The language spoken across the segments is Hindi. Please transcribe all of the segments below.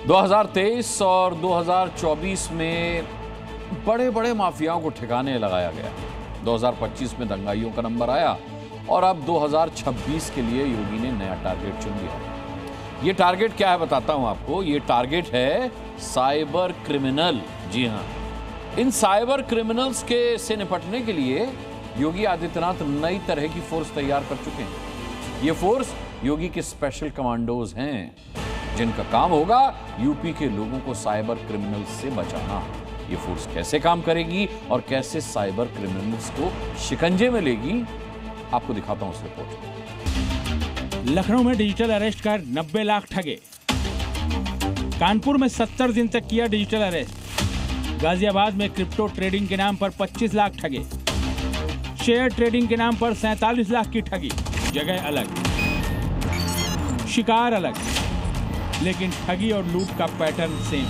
2023 और 2024 में बड़े बड़े माफियाओं को ठिकाने लगाया गया। 2025 में दंगाइयों का नंबर आया और अब 2026 के लिए योगी ने नया टारगेट चुन लिया। ये टारगेट क्या है बताता हूं आपको। ये टारगेट है साइबर क्रिमिनल। जी हां, इन साइबर क्रिमिनल्स से निपटने के लिए योगी आदित्यनाथ नई तरह की फोर्स तैयार कर चुके हैं। ये फोर्स योगी के स्पेशल कमांडोज हैं, जिनका काम होगा यूपी के लोगों को साइबर क्रिमिनल्स से बचाना। ये फोर्स कैसे काम करेगी और कैसे साइबर क्रिमिनल्स को शिकंजे में लेगी, आपको दिखाता हूं इस रिपोर्ट। लखनऊ में डिजिटल अरेस्ट कर 90 लाख ठगे। कानपुर में 70 दिन तक किया डिजिटल अरेस्ट। गाजियाबाद में क्रिप्टो ट्रेडिंग के नाम पर 25 लाख ठगे। शेयर ट्रेडिंग के नाम पर 47 लाख की ठगी। जगह अलग, शिकार अलग, लेकिन ठगी और लूट का पैटर्न सेम।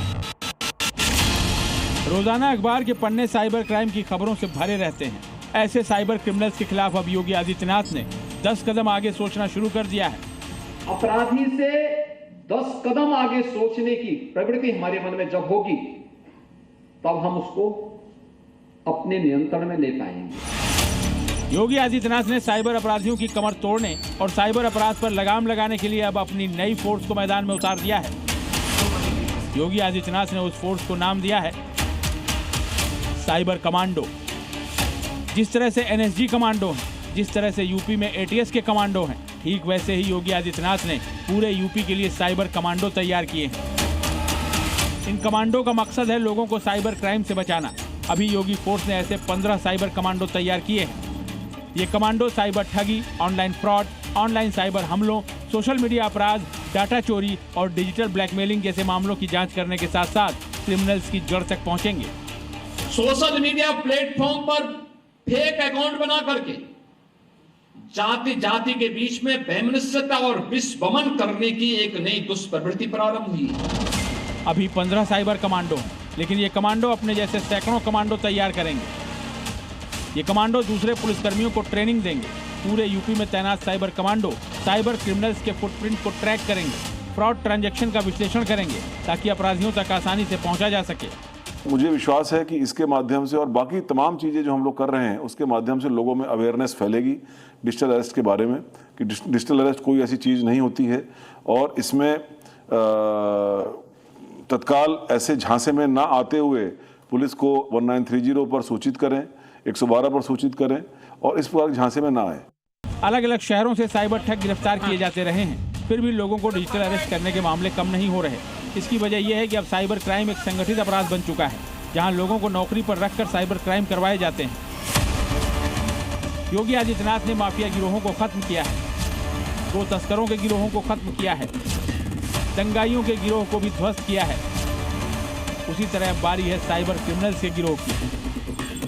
रोजाना अखबार के पन्ने साइबर क्राइम की खबरों से भरे रहते हैं। ऐसे साइबर क्रिमिनल्स के खिलाफ अब योगी आदित्यनाथ ने 10 कदम आगे सोचना शुरू कर दिया है। अपराधी से 10 कदम आगे सोचने की प्रवृत्ति हमारे मन में जब होगी, तब हम उसको अपने नियंत्रण में ले पाएंगे। योगी आदित्यनाथ ने साइबर अपराधियों की कमर तोड़ने और साइबर अपराध पर लगाम लगाने के लिए अब अपनी नई फोर्स को मैदान में उतार दिया है। योगी आदित्यनाथ ने उस फोर्स को नाम दिया है साइबर कमांडो। जिस तरह से एनएसजी कमांडो हैं, जिस तरह से यूपी में एटीएस के कमांडो हैं, ठीक वैसे ही योगी आदित्यनाथ ने पूरे यूपी के लिए साइबर कमांडो तैयार किए हैं। इन कमांडो का मकसद है लोगों को साइबर क्राइम से बचाना। अभी योगी फोर्स ने ऐसे 15 साइबर कमांडो तैयार किए हैं। ये कमांडो साइबर ठगी, ऑनलाइन फ्रॉड, ऑनलाइन साइबर हमलों, सोशल मीडिया अपराध, डाटा चोरी और डिजिटल ब्लैकमेलिंग जैसे मामलों की जांच करने के साथ साथ क्रिमिनल्स की जड़ तक पहुंचेंगे। सोशल मीडिया प्लेटफॉर्म पर फेक अकाउंट बना करके जाति जाति के बीच में वैमनस्यता और विषवमन करने की एक नई दुष्प्रवृत्ति प्रारंभ हुई। अभी 15 साइबर कमांडो हैं, लेकिन ये कमांडो अपने जैसे सैकड़ों कमांडो तैयार करेंगे। ये कमांडो दूसरे पुलिसकर्मियों को ट्रेनिंग देंगे। पूरे यूपी में तैनात साइबर कमांडो साइबर क्रिमिनल्स के फुटप्रिंट को ट्रैक करेंगे, फ्रॉड ट्रांजैक्शन का विश्लेषण करेंगे, ताकि अपराधियों तक आसानी से पहुंचा जा सके। मुझे विश्वास है कि इसके माध्यम से और बाकी तमाम चीज़ें जो हम लोग कर रहे हैं, उसके माध्यम से लोगों में अवेयरनेस फैलेगी डिजिटल अरेस्ट के बारे में, कि डिजिटल अरेस्ट कोई ऐसी चीज़ नहीं होती है और इसमें तत्काल ऐसे झांसे में ना आते हुए पुलिस को 1930 पर सूचित करें, 112 पर सूचित करें और इस प्रकार झांसे में ना आए। अलग अलग शहरों से साइबर ठग गिरफ्तार किए जाते रहे हैं, फिर भी लोगों को डिजिटल अरेस्ट करने के मामले कम नहीं हो रहे। इसकी वजह यह है कि अब साइबर क्राइम एक संगठित अपराध बन चुका है, जहां लोगों को नौकरी पर रखकर साइबर क्राइम करवाए जाते हैं। योगी आदित्यनाथ ने माफिया गिरोहों को खत्म किया है, 2 तस्करों के गिरोहों को खत्म किया है, दंगाइयों के गिरोह को भी ध्वस्त किया है। उसी तरह अब बारी है साइबर क्रिमिनल्स के गिरोह की,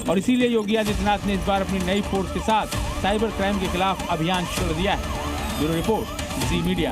और इसीलिए योगी आदित्यनाथ ने इस बार अपनी नई फोर्स के साथ साइबर क्राइम के खिलाफ अभियान छेड़ दिया है। ब्यूरो रिपोर्ट, जी मीडिया।